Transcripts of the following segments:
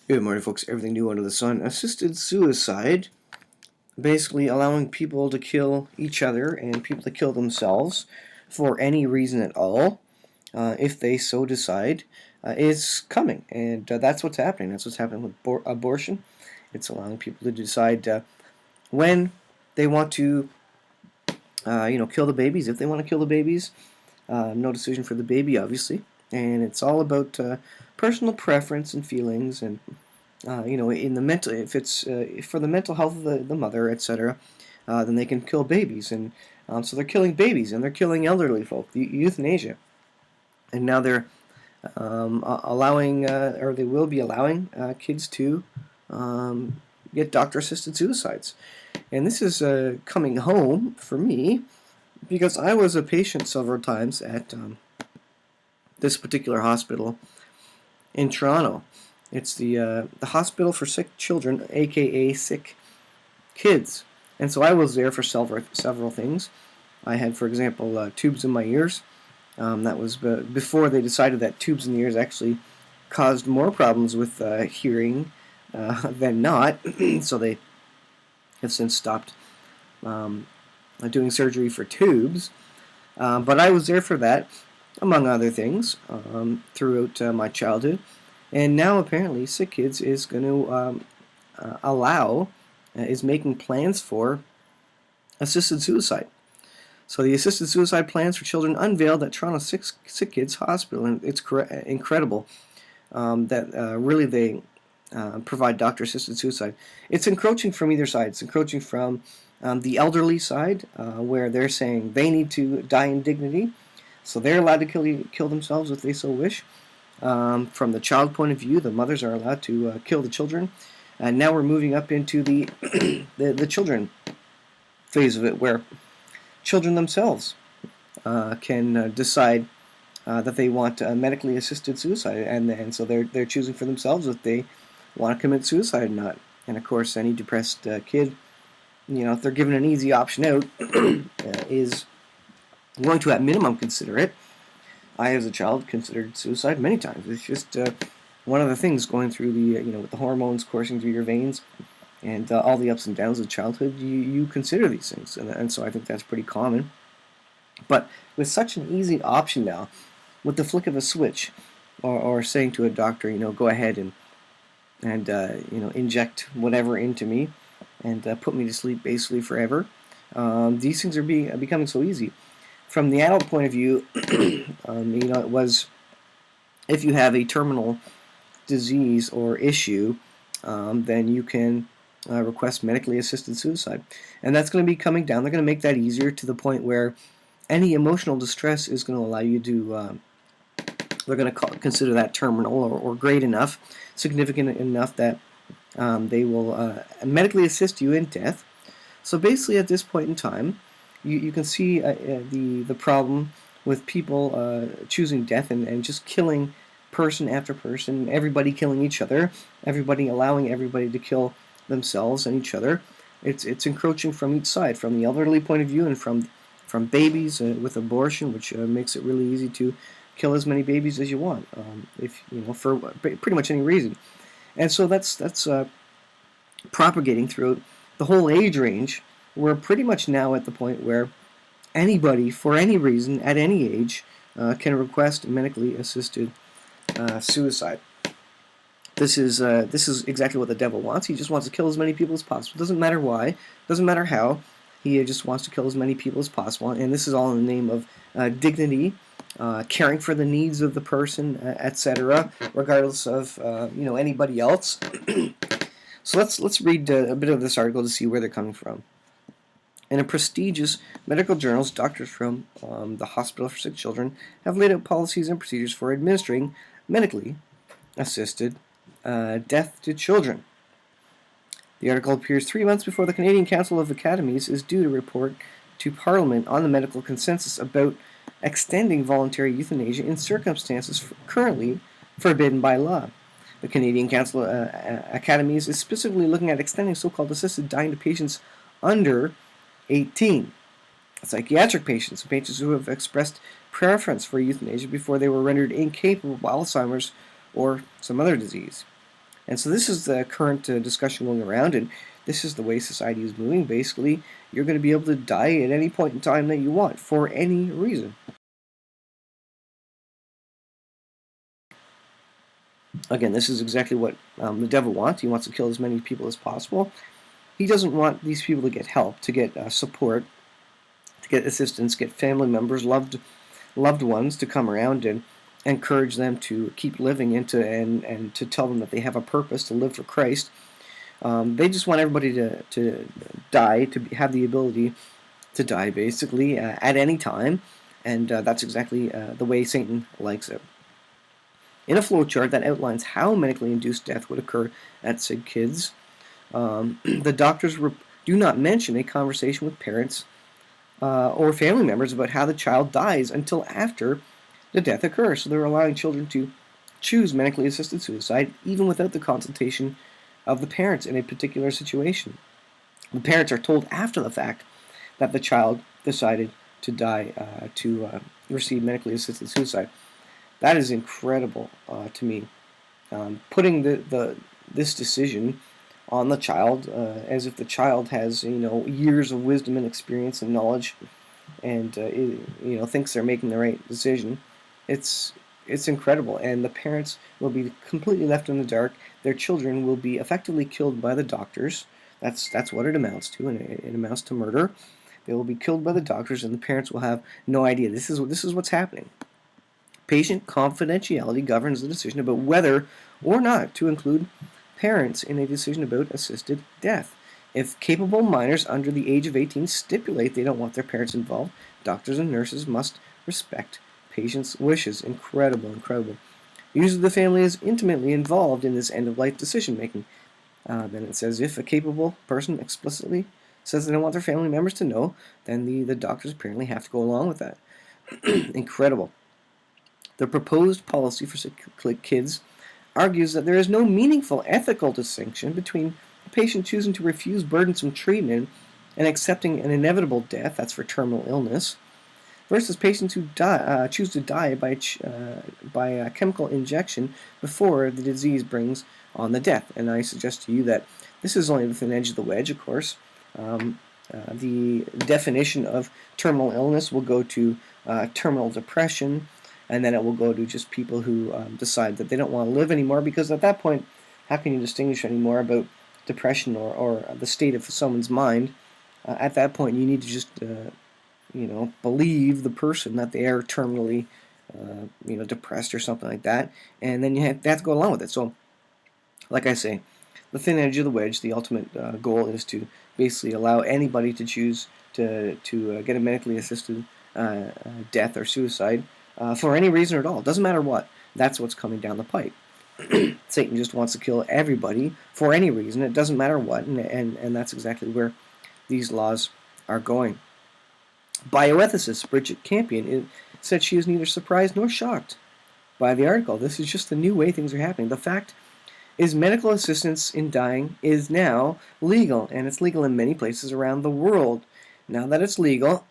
Good morning, folks. Everything new under the sun. Assisted suicide, basically allowing people to kill each other and people to kill themselves for any reason at all, if they so decide, is coming. And that's what's happening. That's what's happening with abortion. It's allowing people to decide when they want to, kill the babies, if they want to kill the babies. No decision for the baby, obviously. And it's all about personal preference and feelings and in the mental, if it's for the mental health of the mother, etc., then they can kill babies, and so they're killing babies and they're killing elderly folk, euthanasia, and now they're allowing, or they will be allowing, kids to get doctor-assisted suicides, and this is coming home for me because I was a patient several times at this particular hospital in Toronto. It's the hospital for sick children, aka sick kids. And so I was there for several things. I had, for example, tubes in my ears. That was before they decided that tubes in the ears actually caused more problems with hearing than not. So they have since stopped doing surgery for tubes. But I was there for that, among other things, throughout my childhood. And now apparently Sick Kids is going to is making plans for assisted suicide. So the assisted suicide plans for children unveiled at Toronto Sick Kids Hospital, and it's incredible that really they provide doctor-assisted suicide. It's encroaching from either side. It's encroaching from the elderly side, where they're saying they need to die in dignity, so they're allowed to kill themselves if they so wish. From the child point of view, the mothers are allowed to kill the children. And now we're moving up into the the children phase of it, where children themselves can decide that they want medically assisted suicide, and so they're choosing for themselves if they want to commit suicide or not. And of course, any depressed kid, if they're given an easy option out, is going to at minimum consider it. I, as a child, considered suicide many times. It's just one of the things going through the, with the hormones coursing through your veins and all the ups and downs of childhood, you consider these things. And so I think that's pretty common. But with such an easy option now, with the flick of a switch, or saying to a doctor, go ahead and inject whatever into me and put me to sleep basically forever, these things are becoming so easy. From the adult point of view, it was, if you have a terminal disease or issue, then you can request medically assisted suicide. And that's going to be coming down. They're going to make that easier to the point where any emotional distress is going to allow you to, they're going to consider that terminal or grade enough, significant enough that they will medically assist you in death. So basically at this point in time, you can see the problem with people choosing death and just killing person after person, everybody killing each other, everybody allowing everybody to kill themselves and each other. It's encroaching from each side, from the elderly point of view and from babies with abortion, which makes it really easy to kill as many babies as you want, if for pretty much any reason. And so that's propagating throughout the whole age range. We're pretty much now at the point where anybody, for any reason, at any age, can request medically assisted suicide. This is exactly what the devil wants. He just wants to kill as many people as possible. Doesn't matter why, doesn't matter how. He just wants to kill as many people as possible, and this is all in the name of dignity, caring for the needs of the person, etc., regardless of anybody else. So let's read a bit of this article to see where they're coming from. In a prestigious medical journals, doctors from the Hospital for Sick Children have laid out policies and procedures for administering medically assisted death to children. The article appears 3 months before the Canadian Council of Academies is due to report to Parliament on the medical consensus about extending voluntary euthanasia in circumstances currently forbidden by law. The Canadian Council of Academies is specifically looking at extending so-called assisted dying to patients under 18. Psychiatric patients who have expressed preference for euthanasia before they were rendered incapable of Alzheimer's or some other disease. And so this is the current discussion going around, and this is the way society is moving. Basically, you're going to be able to die at any point in time that you want for any reason. Again, this is exactly what the devil wants. He wants to kill as many people as possible. He doesn't want these people to get help, to get support, to get assistance, get family members, loved ones to come around and encourage them to keep living and to tell them that they have a purpose to live for Christ. They just want everybody to die, to have the ability to die, basically, at any time, and that's exactly the way Satan likes it. In a flowchart that outlines how medically induced death would occur at sick kids, the doctors do not mention a conversation with parents or family members about how the child dies until after the death occurs. So they're allowing children to choose medically assisted suicide even without the consultation of the parents in a particular situation. The parents are told after the fact that the child decided to die to receive medically assisted suicide. That is incredible to me. Putting this decision on the child as if the child has years of wisdom and experience and knowledge, and thinks they're making the right decision. It's incredible, and the parents will be completely left in the dark. Their children will be effectively killed by the doctors. That's what it amounts to, and it amounts to murder. They will be killed by the doctors, and the parents will have no idea. This is what's happening. Patient confidentiality governs the decision about whether or not to include parents in a decision about assisted death. If capable minors under the age of 18 stipulate they don't want their parents involved, doctors and nurses must respect patients' wishes. Incredible, incredible. Usually the family is intimately involved in this end-of-life decision-making. Then it says, if a capable person explicitly says they don't want their family members to know, then the doctors apparently have to go along with that. Incredible. The proposed policy for sick kids argues that there is no meaningful ethical distinction between a patient choosing to refuse burdensome treatment and accepting an inevitable death, that's for terminal illness, versus patients who choose to die by a chemical injection before the disease brings on the death. And I suggest to you that this is only the thin edge of the wedge, of course. The definition of terminal illness will go to terminal depression, and then it will go to just people who decide that they don't want to live anymore, because at that point, how can you distinguish anymore about depression or the state of someone's mind? At that point, you need to just believe the person that they are terminally depressed or something like that, and then they have to go along with it. So, like I say, the thin edge of the wedge, the ultimate goal is to basically allow anybody to choose to get a medically assisted death or suicide for any reason at all. It doesn't matter what. That's what's coming down the pipe. Satan just wants to kill everybody for any reason. It doesn't matter what, and that's exactly where these laws are going. Bioethicist Bridget Campion said she is neither surprised nor shocked by the article. This is just the new way things are happening. The fact is, medical assistance in dying is now legal, and it's legal in many places around the world. Now that it's legal,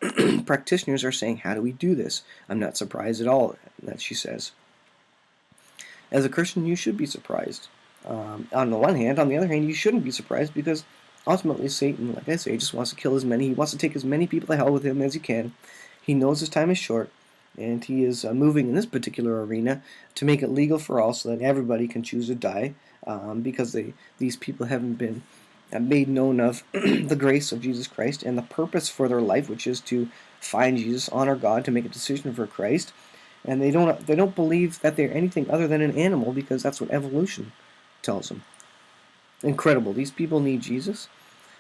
practitioners are saying, how do we do this? I'm not surprised at all that she says. As a Christian, you should be surprised. On the one hand. On the other hand, you shouldn't be surprised, because ultimately Satan, like I say, just wants to kill he wants to take as many people to hell with him as he can. He knows his time is short, and he is moving in this particular arena to make it legal for all so that everybody can choose to die, because these people haven't been made known of the grace of Jesus Christ and the purpose for their life, which is to find Jesus, honor God, to make a decision for Christ. And they don't believe that they're anything other than an animal, because that's what evolution tells them. Incredible. These people need Jesus,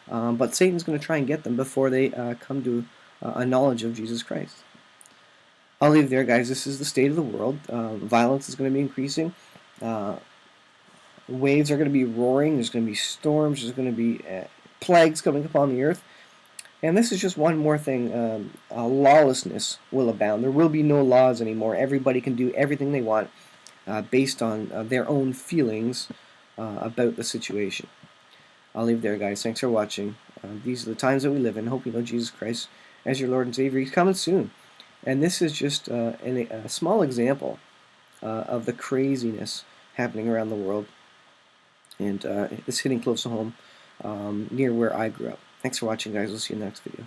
but Satan's going to try and get them before they come to a knowledge of Jesus Christ. I'll leave it there, guys. This is the state of the world. Violence is going to be increasing. Waves are going to be roaring. There's going to be storms. There's going to be plagues coming upon the earth. And this is just one more thing. Lawlessness will abound. There will be no laws anymore. Everybody can do everything they want based on their own feelings about the situation. I'll leave it there, guys. Thanks for watching. These are the times that we live in. Hope you know Jesus Christ as your Lord and Savior. He's coming soon. And this is just a small example of the craziness happening around the world. and it's hitting close to home near where I grew up. Thanks for watching, guys. We'll see you in the next video.